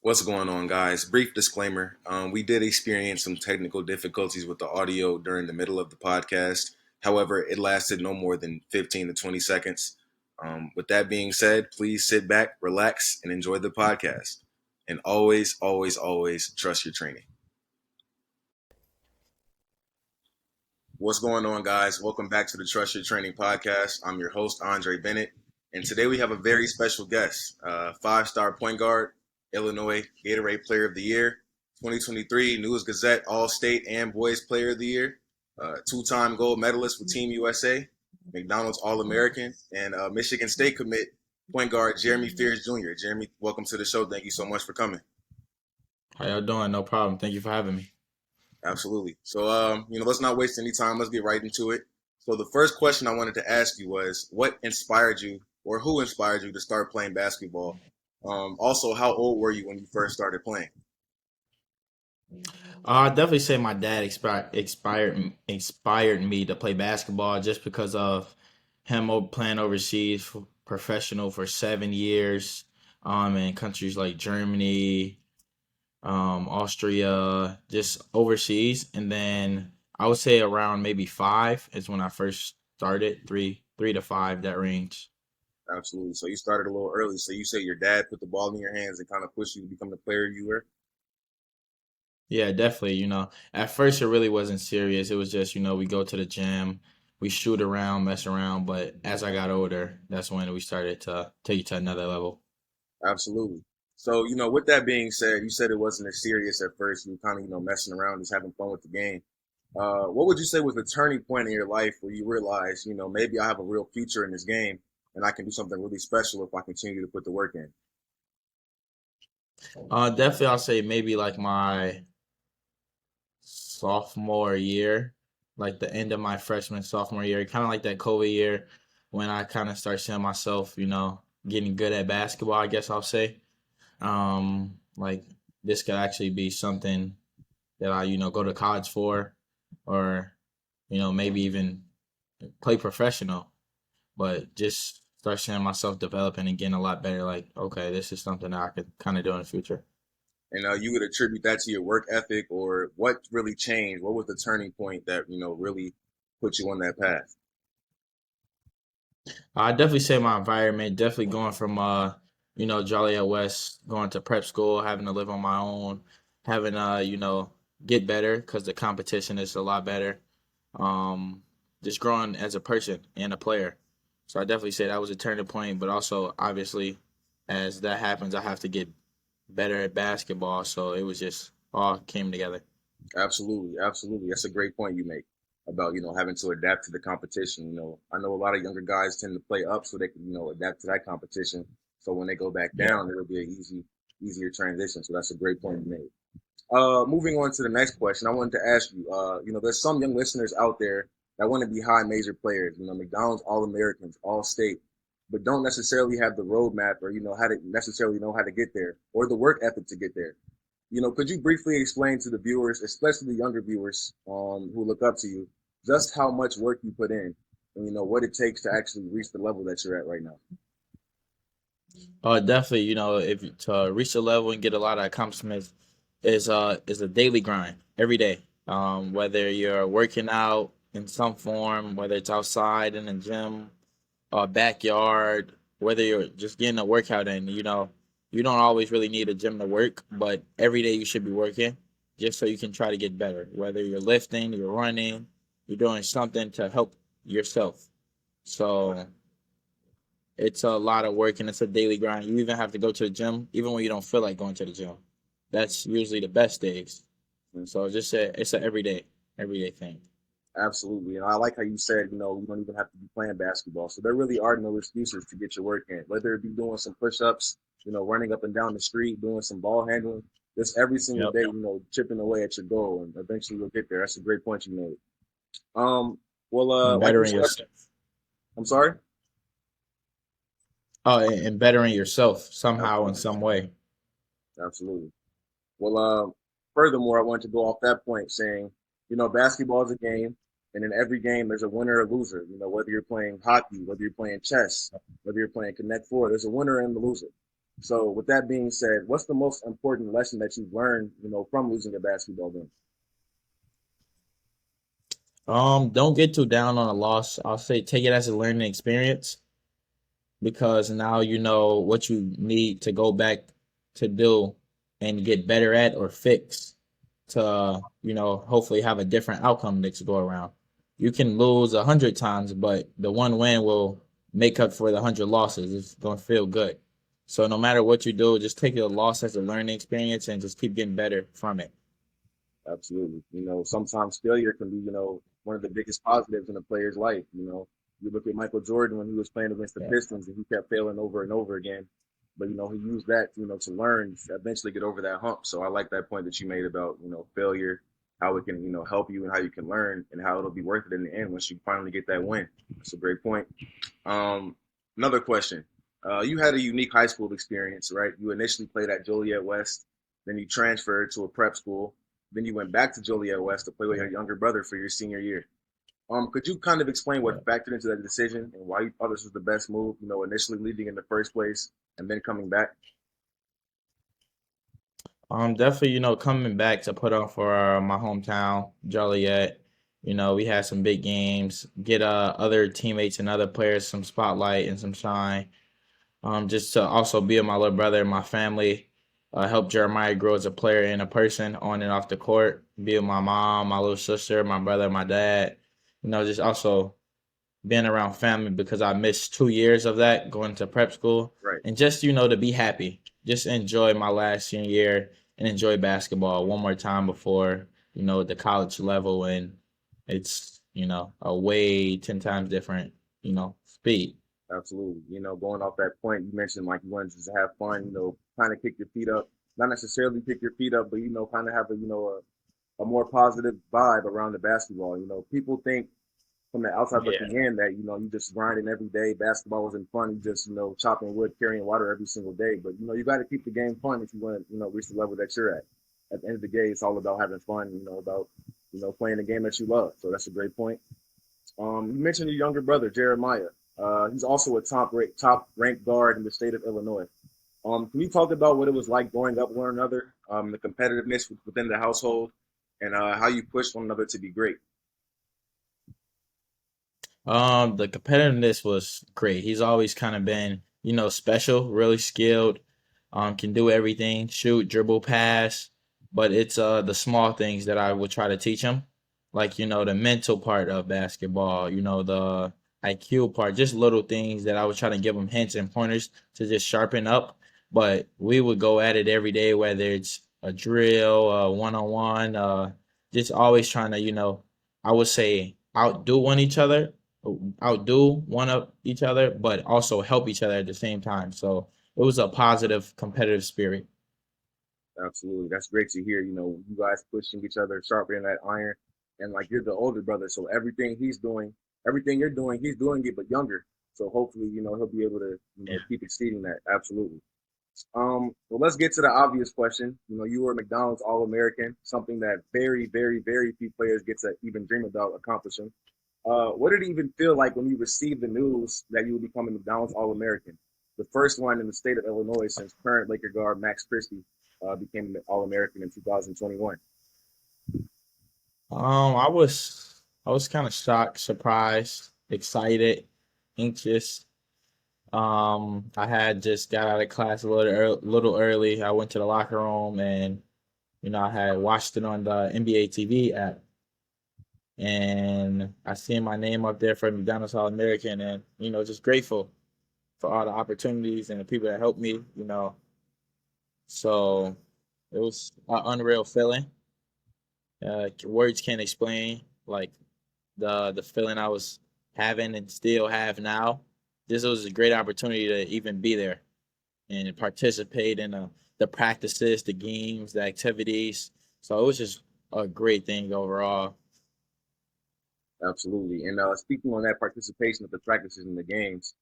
What's going on, guys? Brief disclaimer. We did experience some technical difficulties with the audio during the middle of the podcast. However, it lasted no more than 15 to 20 seconds. With that being said, please sit back, relax, and enjoy the podcast. And always, always, always trust your training. What's going on, guys? Welcome back to the Trust Your Training podcast. I'm your host, Andre Bennett. And today we have a very special guest, five-star point guard, Illinois Gatorade Player of the Year, 2023 News Gazette All-State and Boys Player of the Year, two-time gold medalist for Team USA, McDonald's All-American, and Michigan State commit point guard Jeremy Fears Jr. Jeremy, welcome to the show. Thank you so much for coming. How y'all doing? No problem. Thank you for having me. Absolutely. So, let's not waste any time. Let's get right into it. So the first question I wanted to ask you was, what inspired you or who inspired you to start playing basketball? Also, how old were you when you first started playing? I'd definitely say my dad inspired me to play basketball just because of him playing overseas professional for 7 years, in countries like Germany, Austria, just overseas. And then I would say around maybe 5 is when I first started, three to five, that range. Absolutely. So you started a little early. So you say your dad put the ball in your hands and kind of pushed you to become the player you were? Yeah, definitely. At first it really wasn't serious. It was just, we go to the gym, we shoot around, mess around. But as I got older, that's when we started to take it to another level. Absolutely. So, with that being said, you said it wasn't as serious at first. You were kind of, messing around, just having fun with the game. What would you say was the turning point in your life where you realized, maybe I have a real future in this game and I can do something really special if I continue to put the work in? Definitely I'll say maybe like my sophomore year, like the end of my freshman sophomore year, kind of like that COVID year when I kind of start seeing myself, getting good at basketball, I guess I'll say. Like this could actually be something that I, go to college for, or, maybe even play professional, but just start seeing myself developing and getting a lot better. Like, okay, this is something that I could kind of do in the future. And you would attribute that to your work ethic, or what really changed? What was the turning point that, really put you on that path? I definitely say my environment, definitely going from Joliet West, going to prep school, having to live on my own, having get better because the competition is a lot better. Um, just growing as a person and a player. So I definitely say that was a turning point, but also obviously as that happens, I have to get better at basketball. So it was just all came together. Absolutely, absolutely. That's a great point you make about, having to adapt to the competition. I know a lot of younger guys tend to play up so they can, adapt to that competition. So when they go back Yeah. down, it'll be an easier transition. So that's a great point you made. Moving on to the next question, I wanted to ask you, there's some young listeners out there that want to be high major players, McDonald's All-Americans, All-State, but don't necessarily have the roadmap or, how to necessarily know how to get there or the work ethic to get there. Could you briefly explain to the viewers, especially the younger viewers who look up to you, just how much work you put in and, what it takes to actually reach the level that you're at right now? Definitely, if to reach the level and get a lot of accomplishments is a daily grind every day. Whether you're working out in some form, whether it's outside in the gym, backyard, whether you're just getting a workout in, you don't always really need a gym to work, but every day you should be working just so you can try to get better. Whether you're lifting, you're running, you're doing something to help yourself. So it's a lot of work and it's a daily grind. You even have to go to the gym, even when you don't feel like going to the gym. That's usually the best days. So it's a everyday thing. Absolutely. And I like how you said, you don't even have to be playing basketball. So there really are no excuses to get your work in, whether it be doing some push-ups, running up and down the street, doing some ball handling, just every single Yep. day, chipping away at your goal, and eventually you'll get there. That's a great point you made. Um, well, And like you bettering said, yourself. I'm sorry. Oh, and bettering yourself somehow in Absolutely. some way. Absolutely. Well, furthermore, I wanted to go off that point saying, basketball is a game, and in every game, there's a winner or loser. Whether you're playing hockey, whether you're playing chess, whether you're playing Connect Four, there's a winner and a loser. So with that being said, what's the most important lesson that you've learned, from losing a basketball game? Don't get too down on a loss. I'll say take it as a learning experience because now you know what you need to go back to do and get better at or fix to, hopefully have a different outcome next go around. You can lose 100 times, but the one win will make up for the 100 losses. It's gonna feel good. So no matter what you do, just take your loss as a learning experience and just keep getting better from it. Absolutely. Sometimes failure can be, one of the biggest positives in a player's life. You look at Michael Jordan when he was playing against the Yeah. Pistons and he kept failing over and over again. But, he used that, to learn, to eventually get over that hump. So I like that point that you made about, failure, how it can, help you and how you can learn and how it'll be worth it in the end once you finally get that win. That's a great point. Um, Another question. You had a unique high school experience, right? You initially played at Joliet West, then you transferred to a prep school, then you went back to Joliet West to play with Yeah. your younger brother for your senior year. Could you kind of explain Yeah. what factored into that decision and why you thought this was the best move? Initially leaving in the first place and then coming back. Definitely, coming back to put on for my hometown, Joliet. We had some big games, get other teammates and other players some spotlight and some shine. Just to also be with my little brother and my family, help Jeremiah grow as a player and a person on and off the court. Be with my mom, my little sister, my brother, my dad. Just also being around family because I missed 2 years of that going to prep school Right. and just to be happy, just enjoy my last senior year and enjoy basketball one more time before the college level and it's a way 10 times different speed. Absolutely. Going off that point, you mentioned like you wanted to just have fun, kind of kick your feet up. Not necessarily kick your feet up, but kind of have a more positive vibe around the basketball. People think from the outside Yeah. looking in that you just grinding every day. Basketball wasn't fun. You just chopping wood, carrying water every single day. But you got to keep the game fun if you want to reach the level that you're at. At the end of the day, it's all about having fun. About playing the game that you love. So that's a great point. You mentioned your younger brother Jeremiah. He's also a top ranked guard in the state of Illinois. Can you talk about what it was like growing up with one another, the competitiveness within the household, and how you pushed one another to be great? The competitiveness was great. He's always kind of been, special, really skilled, can do everything, shoot, dribble, pass. But it's the small things that I would try to teach him. Like, the mental part of basketball, the IQ part, just little things that I would try to give him hints and pointers to just sharpen up. But we would go at it every day, whether it's a drill, one on one, just always trying to, I would say outdo one of each other, but also help each other at the same time. So it was a positive competitive spirit. Absolutely, that's great to hear. You guys pushing each other, sharpening that iron, and like you're the older brother, so everything you're doing, he's doing it, but younger. So hopefully, he'll be able to, Yeah. keep exceeding that. Absolutely. Well, let's get to the obvious question. You were a McDonald's All-American, something that very, very, very few players get to even dream about accomplishing. What did it even feel like when you received the news that you would become a McDonald's All-American, the first one in the state of Illinois since current Laker guard Max Christie became an All-American in 2021? I was kind of shocked, surprised, excited, anxious. I had just got out of class little early. I went to the locker room and I had watched it on the NBA TV app, and I seen my name up there for McDonald's All American, and just grateful for all the opportunities and the people that helped me. So it was an unreal feeling. Words can't explain like the feeling I was having and still have now. This was a great opportunity to even be there and participate in the practices, the games, the activities. So it was just a great thing overall. Absolutely. And speaking on that participation of the practices and the games,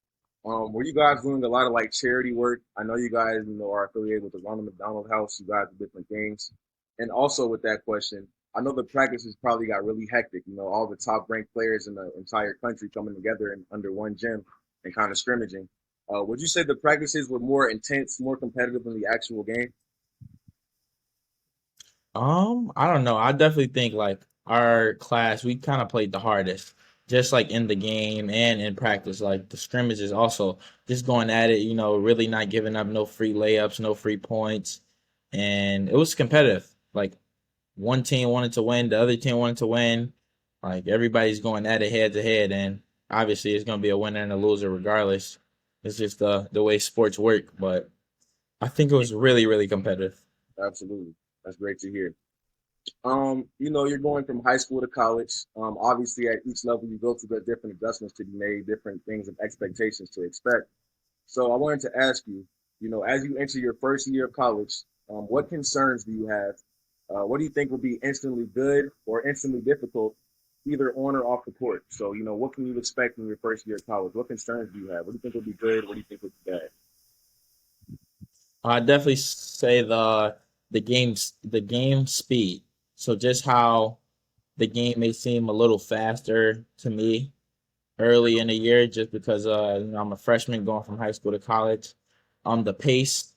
were you guys doing a lot of like charity work? I know you guys, are affiliated with the Ronald McDonald House. You guys do different things. And also with that question, I know the practices probably got really hectic. All the top ranked players in the entire country coming together in under one gym and kind of scrimmaging. Would you say the practices were more intense, more competitive than the actual game? I don't know. I definitely think like our class, we kind of played the hardest, just like in the game and in practice. Like the scrimmages, also just going at it. Really not giving up no free layups, no free points, and it was competitive. Like one team wanted to win, the other team wanted to win. Like everybody's going at it head to head, and obviously it's going to be a winner and a loser regardless. It's just the way sports work. But I think it was really really competitive. Absolutely. That's great to hear. You're going from high school to college. Obviously, at each level you go through, there are different adjustments to be made, different things and expectations to expect. So I wanted to ask you, as you enter your first year of college, what concerns do you have? What do you think will be instantly good or instantly difficult, either on or off the court? So, what can you expect in your first year of college? What concerns do you have? What do you think will be good? What do you think will be bad? I definitely say the game speed. So just how the game may seem a little faster to me early in the year, just because I'm a freshman going from high school to college. The pace,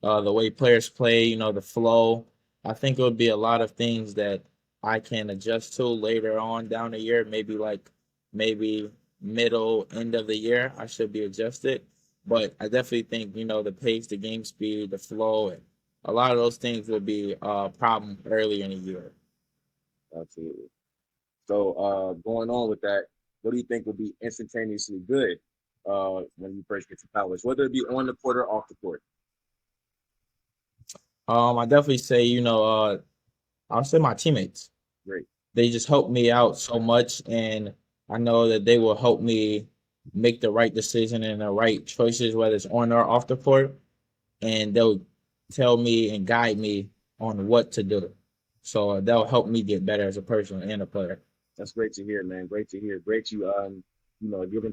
the way players play, the flow. I think it would be a lot of things that I can adjust to later on down the year. Maybe middle end of the year, I should be adjusted. But I definitely think the pace, the game speed, the flow, and a lot of those things will be a problem early in the year. Absolutely. So, going on with that, what do you think will be instantaneously good when you first get to college, whether it be on the court or off the court? I definitely say I'll say my teammates. Great. They just help me out so much, and I know that they will help me make the right decision and the right choices, whether it's on or off the court, and they'll tell me and guide me on what to do. So that'll help me get better as a person and a player. That's great to hear, man. Great to hear. Great giving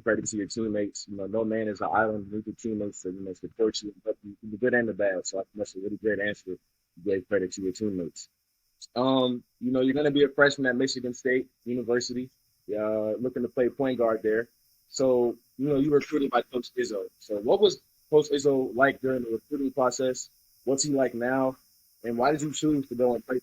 credit to your teammates. No man is an island. You need your teammates to support you and help you through the good and the bad. So I think that's a really great answer. You gave credit to your teammates. You're going to be a freshman at Michigan State University, looking to play point guard there. So, you were recruited by Coach Izzo. So, what was Coach Izzo like during the recruiting process? What's he like now? And why did you choose to go and play?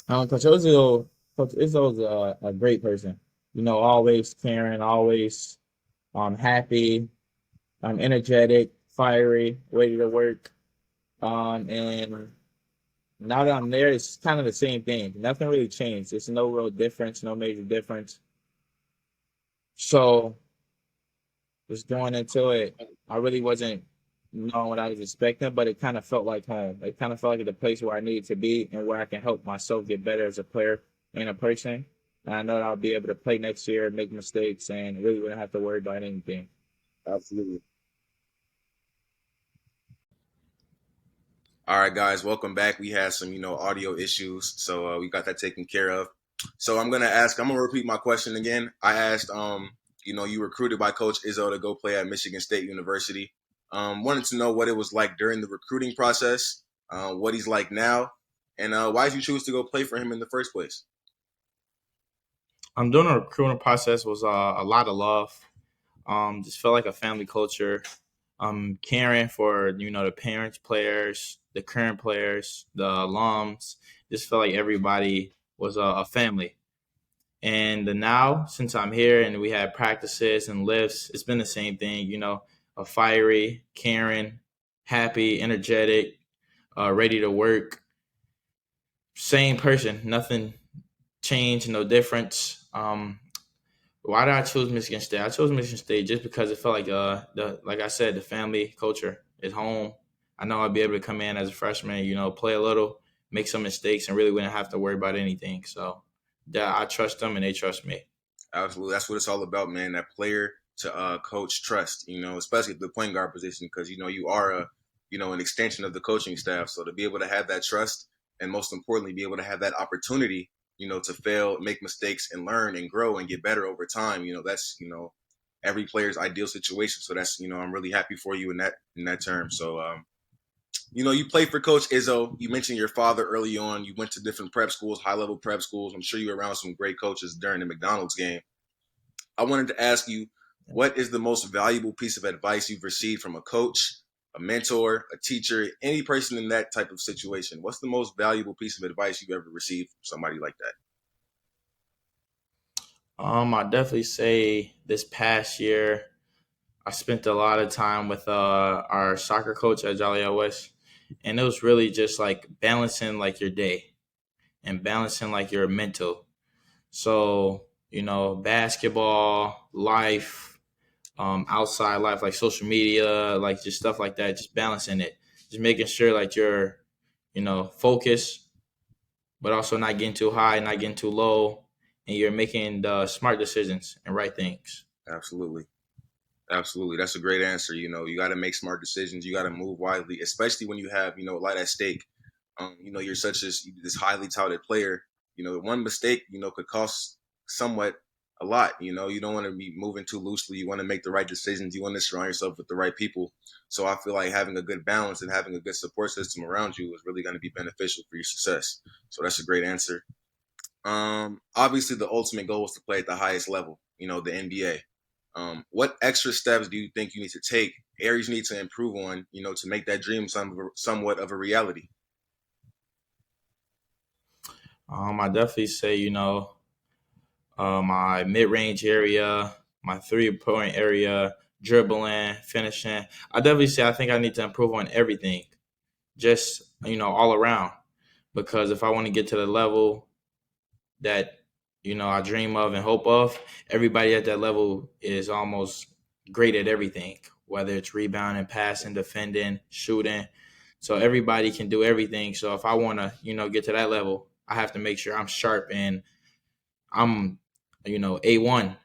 Coach Izzo is a great person. Always caring, always happy, energetic, fiery, ready to work. And now that I'm there, it's kind of the same thing. Nothing really changed. There's no real difference, no major difference. So just going into it, I really wasn't knowing what I was expecting, but it kind of felt like home. It kind of felt like the place where I needed to be and where I can help myself get better as a player and a person. And I know that I'll be able to play next year, make mistakes, and really wouldn't have to worry about anything. Absolutely. All right, guys, welcome back. We had some, audio issues, so we got that taken care of. So I'm gonna repeat my question again. I asked, you were recruited by Coach Izzo to go play at Michigan State University. Wanted to know what it was like during the recruiting process, what he's like now, and why did you choose to go play for him in the first place? I'm doing a recruiting process was a lot of love. Just felt like a family culture. Caring for the parents, players, the current players, the alums. Just felt like everybody was a family. And now, since I'm here and we have practices and lifts, it's been the same thing. A fiery, caring, happy, energetic, ready to work. Same person. Nothing changed. No difference. Why did I choose Michigan State? I chose Michigan State just because it felt like the like I said, the family culture is home. I know I'd be able to come in as a freshman, play a little, make some mistakes, and really wouldn't have to worry about anything. So, yeah, I trust them and they trust me. Absolutely, that's what it's all about, man. That player to coach trust, especially the point guard position, because you are an extension of the coaching staff. So to be able to have that trust, and most importantly, be able to have that opportunity, to fail, make mistakes, and learn and grow and get better over time. That's every player's ideal situation. So that's I'm really happy for you in that term. So you played for Coach Izzo. You mentioned your father early on. You went to different prep schools, high level prep schools. I'm sure you were around some great coaches during the McDonald's game. I wanted to ask you, What is the most valuable piece of advice you've received from a coach, a mentor, a teacher, any person in that type of situation? What's the most valuable piece of advice you've ever received from somebody like that? I definitely say this past year I spent a lot of time with our soccer coach at Joliet West, and it was really just like balancing like your day and balancing like your mental. So basketball, life, outside life, like social media, like just stuff like that, just balancing it, just making sure like you're focused, but also not getting too high, not getting too low, and you're making the smart decisions and right things. Absolutely. Absolutely. That's a great answer. You got to make smart decisions. You got to move widely, especially when you have, a lot at stake. You're such this highly touted player. One mistake, could cost somewhat a lot. You don't want to be moving too loosely. You want to make the right decisions. You want to surround yourself with the right people. So I feel like having a good balance and having a good support system around you is really going to be beneficial for your success. So that's a great answer. Obviously, the ultimate goal is to play at the highest level, the NBA. What extra steps do you think you need to take, areas you need to improve on, to make that dream somewhat of a reality? I definitely say my mid range area, my 3 point area, dribbling, finishing. I definitely say I think I need to improve on everything, just all around. Because if I want to get to the level that I dream of and hope of, everybody at that level is almost great at everything, whether it's rebounding, passing, defending, shooting. So everybody can do everything. So if I want to get to that level, I have to make sure I'm sharp and I'm A1.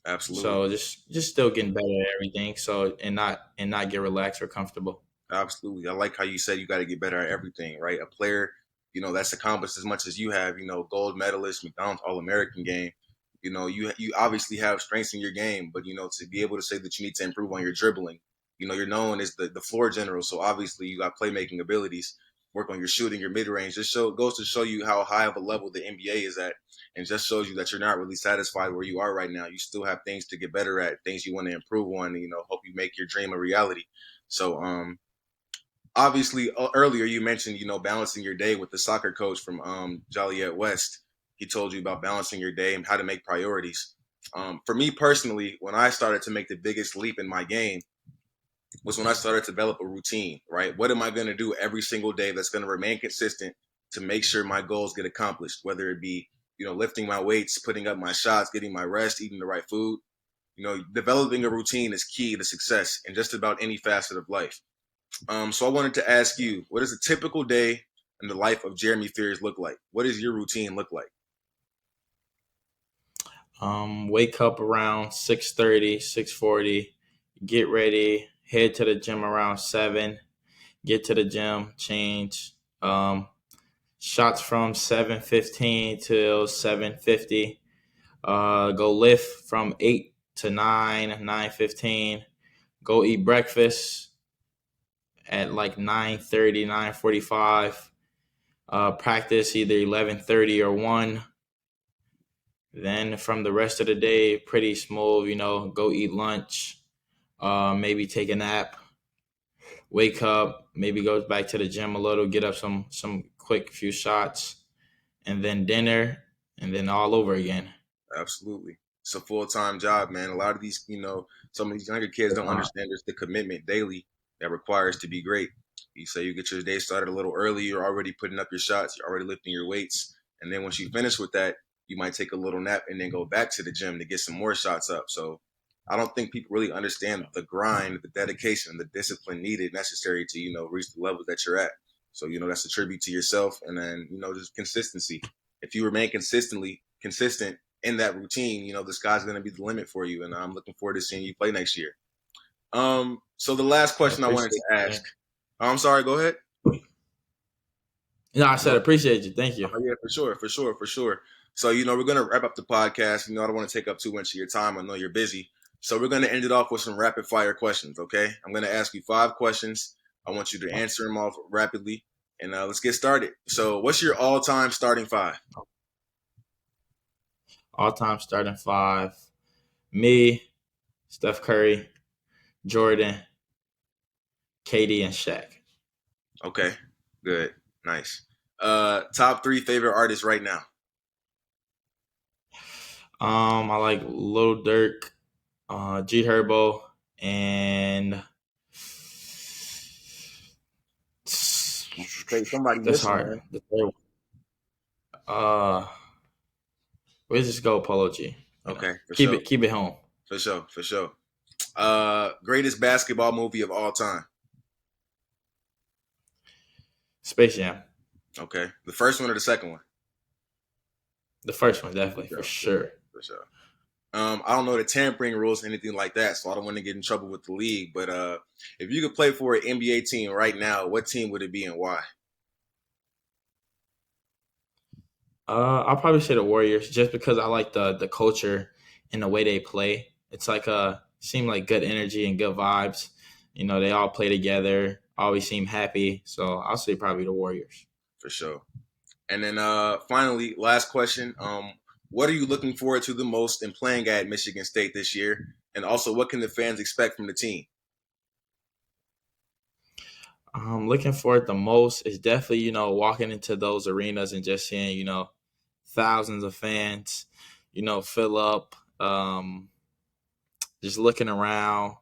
Absolutely. So just still getting better at everything. So and not get relaxed or comfortable. Absolutely. I like how you said you got to get better at everything, right? A player, that's accomplished as much as you have, gold medalist, McDonald's All-American game. You obviously have strengths in your game, but to be able to say that you need to improve on your dribbling, you're known as the floor general. So obviously you got playmaking abilities. Work on your shooting, your mid range. Just goes to show you how high of a level the NBA is at, and just shows you that you're not really satisfied where you are right now. You still have things to get better at, things you want to improve on. And, hope you make your dream a reality. So, obviously earlier you mentioned balancing your day with the soccer coach from Joliet West. He told you about balancing your day and how to make priorities. For me personally, when I started to make the biggest leap in my game was when I started to develop a routine. Right, what am I going to do every single day that's going to remain consistent to make sure my goals get accomplished, whether it be lifting my weights, putting up my shots, getting my rest, eating the right food. Developing a routine is key to success in just about any facet of life. So I wanted to ask you, what does a typical day in the life of Jeremy Fears look like? What does your routine look like? Wake up around 6:30, 6:40, get ready, head to the gym around 7, get to the gym, change. Shots from 7:15 till 7:50. Go lift from 8 to 9, 9:15. Go eat breakfast at like 9:30, 9:45. Practice either 11:30 or 1. Then from the rest of the day, pretty smooth, go eat lunch, maybe take a nap, wake up, maybe go back to the gym a little, get up some quick few shots, and then dinner, and then all over again. Absolutely. It's a full-time job, man. A lot of these, some of these younger kids don't understand there's the commitment daily that requires to be great. You say you get your day started a little early, you're already putting up your shots, you're already lifting your weights. And then once you finish with that, you might take a little nap and then go back to the gym to get some more shots up. So I don't think people really understand the grind, the dedication, the discipline needed necessary to, reach the levels that you're at. So, that's a tribute to yourself and then, just consistency. If you remain consistent in that routine, the sky's going to be the limit for you. And I'm looking forward to seeing you play next year. So the last I question I wanted appreciate to you, ask. man. I'm sorry. Go ahead. No, I said appreciate you. Thank you. Oh, yeah, for sure, for sure, for sure. So, we're going to wrap up the podcast. I don't want to take up too much of your time. I know you're busy. So we're going to end it off with some rapid fire questions, okay? I'm going to ask you 5 questions. I want you to answer them off rapidly. And let's get started. So what's your all-time starting 5? All time starting 5. Me, Steph Curry, Jordan, KD, and Shaq. Okay, good, nice. Top three favorite artists right now. I like Lil Durk, G Herbo, and Say somebody that's missing, hard. man. The third one. Uh, where's this go, Polo G? You know, Okay, for sure, keep it home. for sure, for sure. Greatest basketball movie of all time. Space Jam, Okay, the first one or the second one? the first one For definitely for sure, sure. for sure. I don't know the tampering rules or anything like that, so I don't want to get in trouble with the league. But if you could play for an NBA team right now, what team would it be and why? I'll probably say the Warriors just because I like the culture and the way they play. It's like seem like good energy and good vibes. You know, they all play together, always seem happy. So I'll say probably the Warriors. For sure. And then finally, last question. What are you looking forward to the most in playing at Michigan State this year? And also, what can the fans expect from the team? Looking forward the most is definitely, walking into those arenas and just seeing, thousands of fans, fill up, just looking around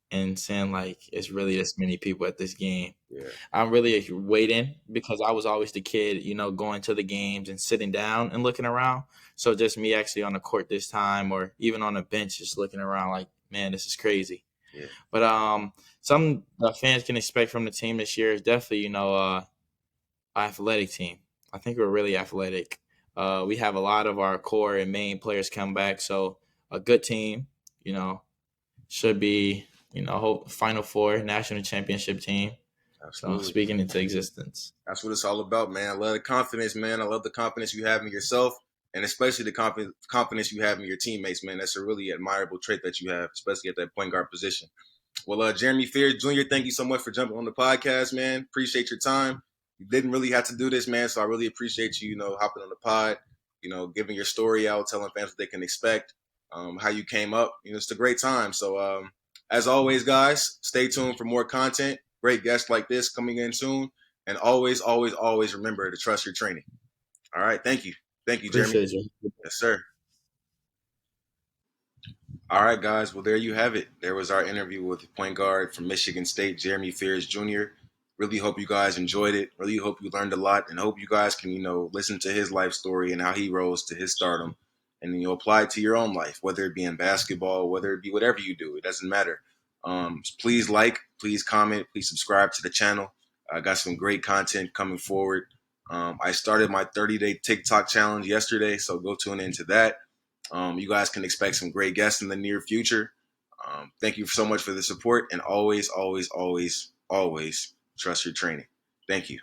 and saying like it's really this many people at this game. Yeah, I'm really waiting because I was always the kid, going to the games and sitting down and looking around. So just me actually on the court this time or even on the bench just looking around like, man, this is crazy. yeah, But some the fans can expect from the team this year is definitely, athletic team. I think we're really athletic. We have a lot of our core and main players come back, so a good team, you know, should be, hope Final Four national championship team. So absolutely. speaking into existence. That's what it's all about, man. I love the confidence, man. I love the confidence you have in yourself, and especially the confidence you have in your teammates, man. That's a really admirable trait that you have, especially at that point guard position. Well, Jeremy Fears Jr., thank you so much for jumping on the podcast, man. Appreciate your time. You didn't really have to do this, man, so I really appreciate you, hopping on the pod, giving your story out, telling fans what they can expect, how you came up. It's a great time. So, as always, guys, stay tuned for more content. Great guests like this coming in soon. And always, always, always remember to trust your training. All right. Thank you. Thank you, Jeremy. Appreciate you. Yes, sir. All right, guys. Well, there you have it. There was our interview with point guard from Michigan State, Jeremy Fears Jr. Really hope you guys enjoyed it. Really hope you learned a lot, and hope you guys can, listen to his life story and how he rose to his stardom, and apply it to your own life, whether it be in basketball, whether it be whatever you do. It doesn't matter. Please like, please comment, please subscribe to the channel. I got some great content coming forward. I started my 30-day TikTok challenge yesterday, so go tune into that. You guys can expect some great guests in the near future. Thank you so much for the support, and always, always, always, always trust your training. Thank you.